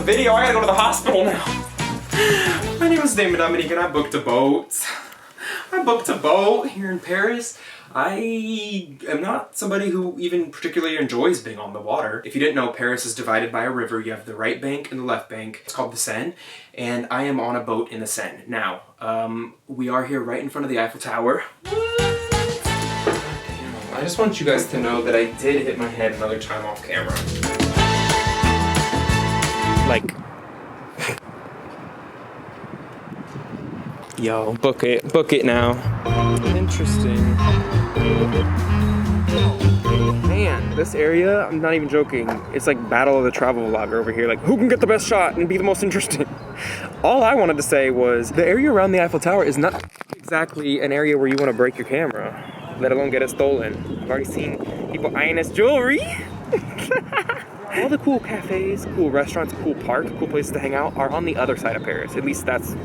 video. I gotta go to the hospital now. My name is Damon, Dominique, and I booked a boat. I booked a boat here in Paris. I am not somebody who even particularly enjoys being on the water. If you didn't know, Paris is divided by a river. You have the right bank and the left bank. It's called the Seine, and I am on a boat in the Seine. Now, we are here right in front of the Eiffel Tower. I just want you guys to know that I did hit my head another time off camera. Like, yo, book it now. Interesting. Man, this area, I'm not even joking, it's like battle of the travel vlogger over here. Like, who can get the best shot and be the most interesting? All I wanted to say was, the area around the Eiffel Tower is not exactly an area where you want to break your camera, let alone get it stolen. I've already seen people eyeing this jewelry. All the cool cafes, cool restaurants, cool park, cool places to hang out are on the other side of Paris. At least those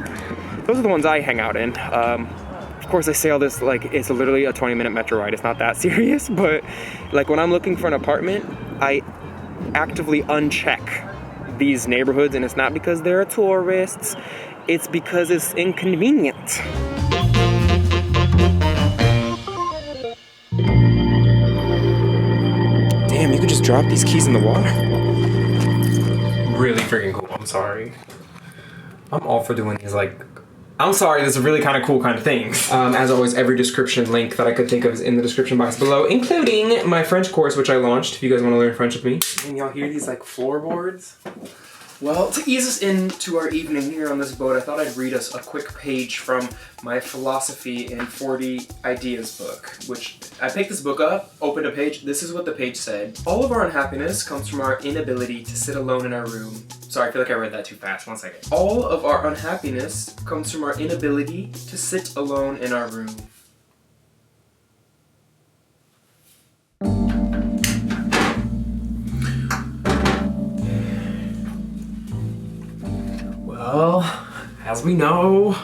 are the ones I hang out in. Of course I say all this like it's literally a 20-minute metro ride. It's not that serious, but like when I'm looking for an apartment, I actively uncheck these neighborhoods, and it's not because there are tourists, it's because it's inconvenient. Damn, you could just drop these keys in the water. Really freaking cool, I'm sorry. I'm all for doing these like, I'm sorry, this is really kind of cool kind of things. As always, every description link that I could think of is in the description box below, including my French course, which I launched, if you guys want to learn French with me. And y'all hear these like floorboards? Well, to ease us into our evening here on this boat, I thought I'd read us a quick page from my Philosophy in 40 Ideas book, which I picked this book up, opened a page, this is what the page said. All of our unhappiness comes from our inability to sit alone in our room. Sorry, I feel like I read that too fast, 1 second. All of our unhappiness comes from our inability to sit alone in our room. Well, as we know,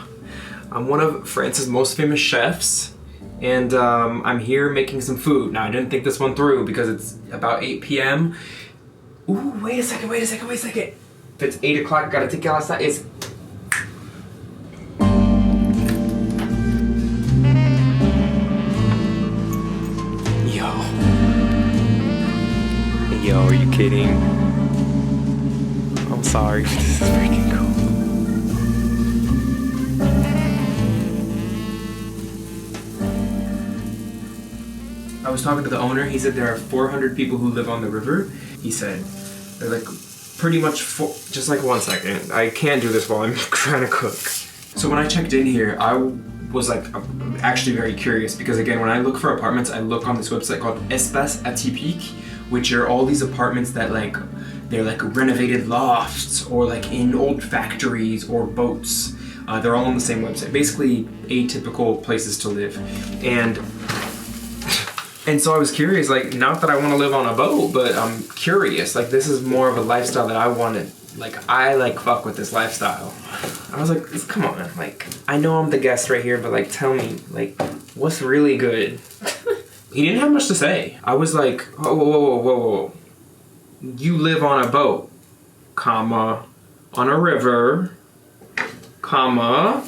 I'm one of France's most famous chefs, and I'm here making some food. Now, I didn't think this one through because it's about 8 p.m. Ooh, wait a second. If it's 8 o'clock, I gotta take it outside. It's... Yo, are you kidding? I'm sorry, this is freaking cool. I was talking to the owner. He said there are 400 people who live on the river. He said they're like pretty much just like 1 second. I can't do this while I'm trying to cook. So when I checked in here, I was like actually very curious because again, when I look for apartments, I look on this website called Espace Atypique, which are all these apartments that like they're like renovated lofts or like in old factories or boats. They're all on the same website. Basically, atypical places to live. And so I was curious, like, not that I want to live on a boat, but I'm curious. Like, this is more of a lifestyle that I wanted. Like, I, like, fuck with this lifestyle. I was like, come on. Like, I know I'm the guest right here, but, like, tell me, like, what's really good? He didn't have much to say. I was like, whoa. You live on a boat, comma, on a river, comma,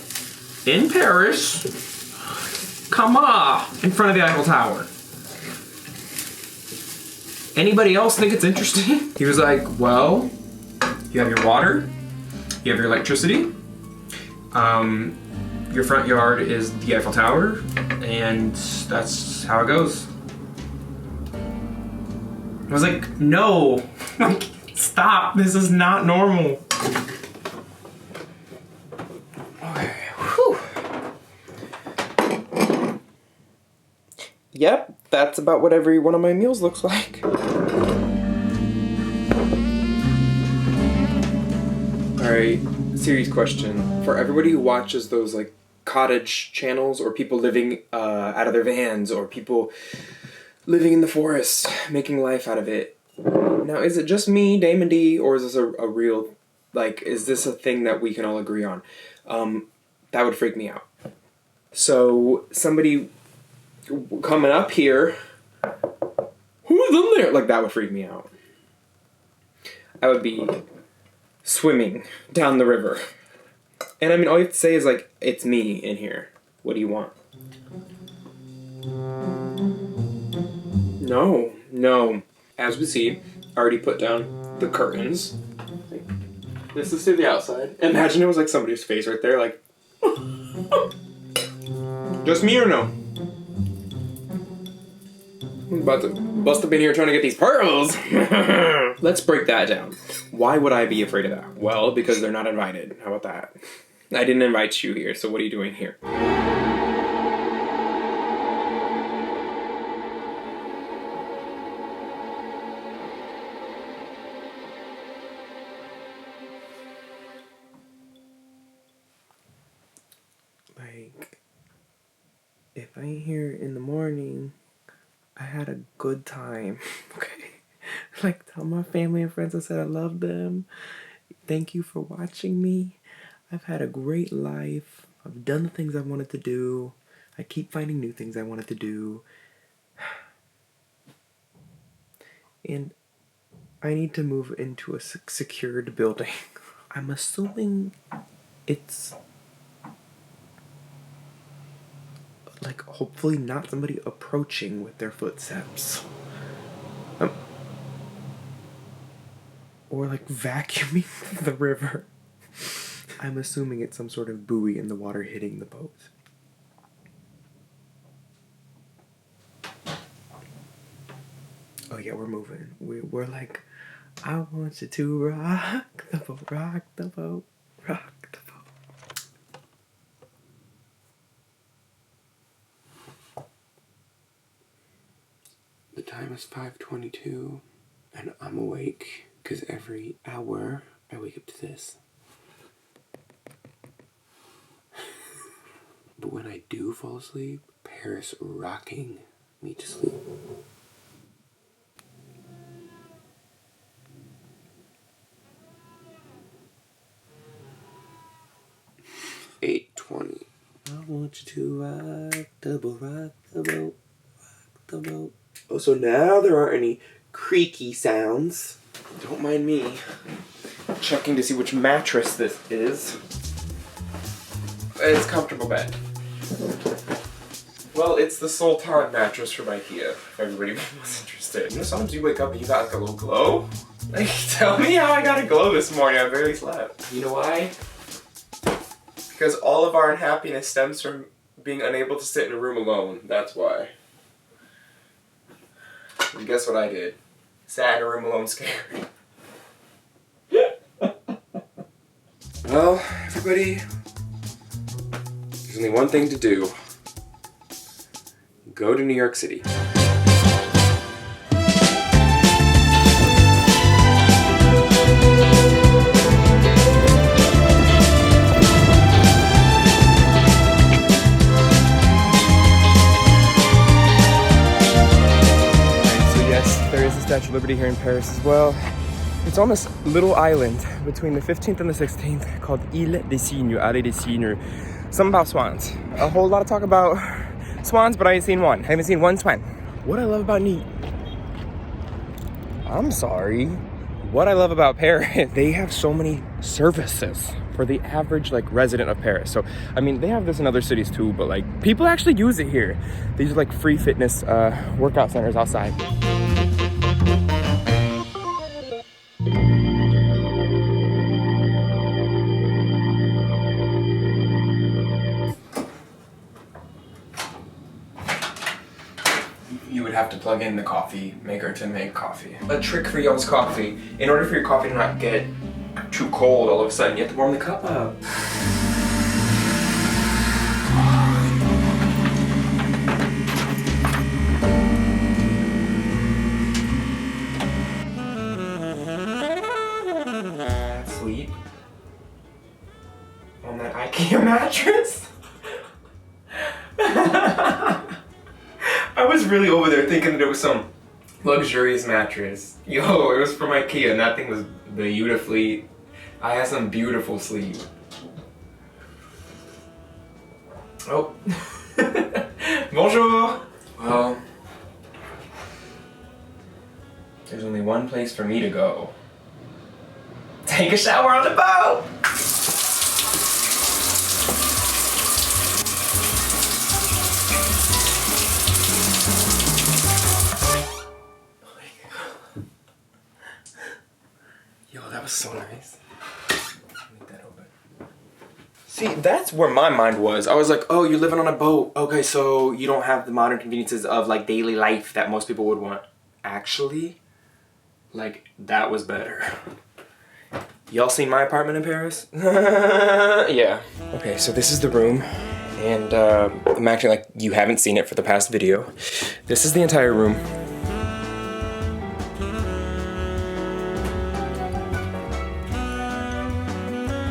in Paris, comma, in front of the Eiffel Tower. Anybody else think it's interesting? He was like, well, you have your water, you have your electricity, your front yard is the Eiffel Tower, and that's how it goes. I was like, no, like, stop, this is not normal. Okay, whew. Yep, that's about what every one of my meals looks like. Alright, serious question. For everybody who watches those like cottage channels or people living out of their vans or people living in the forest, making life out of it. Now, is it just me, Damon D, or is this a real, like, is this a thing that we can all agree on? That would freak me out. So, somebody coming up here, who's in there? Like, that would freak me out. I would be swimming down the river. And I mean, all you have to say is like, it's me in here. What do you want? No, no. As we see, I already put down the curtains. This is to the outside. Imagine it was like somebody's face right there, like. Just me or no? I'm about to bust up in here trying to get these pearls. Let's break that down. Why would I be afraid of that? Well, because they're not invited. How about that? I didn't invite you here, so what are you doing here? Like, if I ain't here in the morning, I had a good time, okay? Like, tell my family and friends I said I love them. Thank you for watching me. I've had a great life. I've done the things I wanted to do. I keep finding new things I wanted to do. And I need to move into a secured building. I'm assuming it's like hopefully not somebody approaching with their footsteps. Or like vacuuming the river. I'm assuming it's some sort of buoy in the water hitting the boat. Oh yeah, we're moving. We're like, I want you to rock the boat, rock the boat, rock the boat. The time is 5:22 and I'm awake because every hour I wake up to this. But when I do fall asleep, Paris rocking me to sleep. $8:20. I want you to rock the boat, rock the boat, rock the boat. Oh, so now there aren't any creaky sounds. Don't mind me checking to see which mattress this is. It's a comfortable bed. Well, it's the Sultan mattress from IKEA, if everybody was interested. You know, sometimes you wake up and you got like a little glow. Like, tell me how I got a glow this morning. I barely slept. You know why? Because all of our unhappiness stems from being unable to sit in a room alone. That's why. And guess what I did? Sat in a room alone scared. Well, everybody, there's only one thing to do. Go to New York City. Statue of Liberty here in Paris as well. It's on this little island between the 15th and the 16th called Île des Cygnes, Allée des Cygnes. Something about swans. A whole lot of talk about swans, but I ain't seen one. I haven't seen one swan. What I love about What I love about Paris, they have so many services for the average like resident of Paris. So, I mean, they have this in other cities too, but like people actually use it here. These are like free fitness workout centers outside. You would have to plug in the coffee maker to make coffee. A trick for y'all's coffee. In order for your coffee to not get too cold all of a sudden, you have to warm the cup up. Sleep on that IKEA mattress. I was really over there thinking that it was some luxurious mattress. Yo, it was from IKEA and that thing was beautifully... I had some beautiful sleep. Oh. Bonjour! Well, there's only one place for me to go. take a shower on the boat. Yo, that was so nice. Make that open. See, that's where my mind was. I was like, oh, you're living on a boat. Okay, so you don't have the modern conveniences of like daily life that most people would want. Actually, like, that was better. Y'all seen my apartment in Paris? Yeah. Okay, so this is the room. And I'm acting like you haven't seen it for the past video. This is the entire room.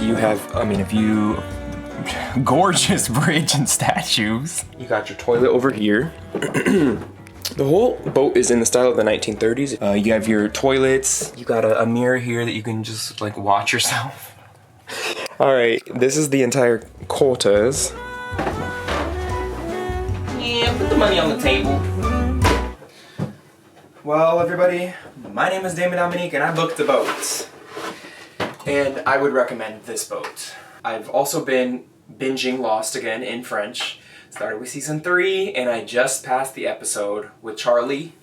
You have, I mean, if you, gorgeous bridge and statues. You got your toilet over here. The whole boat is in the style of the 1930s. You have your toilets. You got a mirror here that you can just like watch yourself. All right, this is the entire quarters. Yeah, put the money on the table. Well, everybody, my name is Damon Dominique and I booked the boat. And I would recommend this boat. I've also been binging Lost again in French. Started with season 3 and I just passed the episode with Charlie,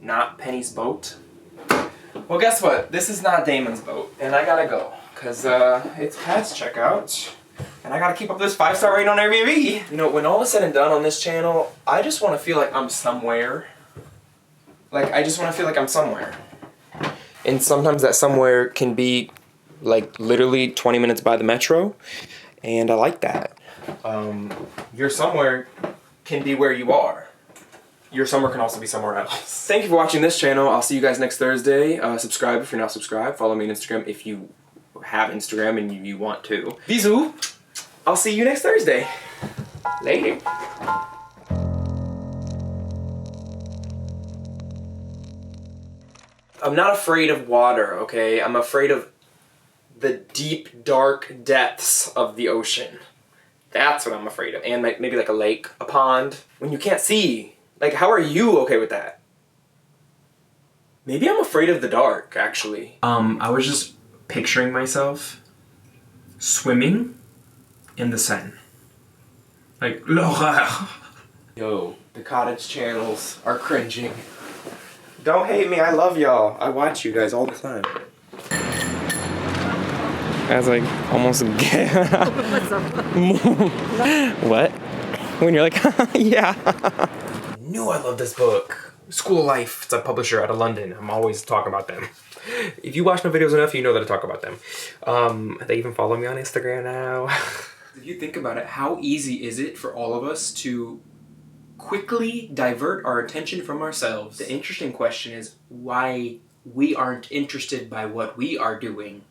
not Penny's boat. Well, guess what? This is not Damon's boat and I gotta go because it's past checkout and I gotta keep up this 5-star rating on Airbnb. You know, when all is said and done on this channel, I just want to feel like I'm somewhere. Like, I just want to feel like I'm somewhere. And sometimes that somewhere can be like literally 20 minutes by the metro, and I like that. Your somewhere can be where you are. Your somewhere can also be somewhere else. Thank you for watching this channel. I'll see you guys next Thursday. Subscribe if you're not subscribed. Follow me on Instagram if you have Instagram and you want to. Bisous. I'll see you next Thursday. Later. I'm not afraid of water, okay? I'm afraid of the deep, dark depths of the ocean. That's what I'm afraid of. And maybe like a lake, a pond, when you can't see. Like, how are you okay with that? Maybe I'm afraid of the dark, actually. I was just picturing myself swimming in the Seine. Like, l'horreur. Yo, the cottage channels are cringing. Don't hate me, I love y'all. I watch you guys all the time. I was like, almost gay. What? When you're like, yeah. I knew I love this book. School of Life, it's a publisher out of London. I'm always talking about them. If you watch my videos enough, you know that I talk about them. They even follow me on Instagram now. If you think about it, how easy is it for all of us to quickly divert our attention from ourselves? The interesting question is why we aren't interested by what we are doing.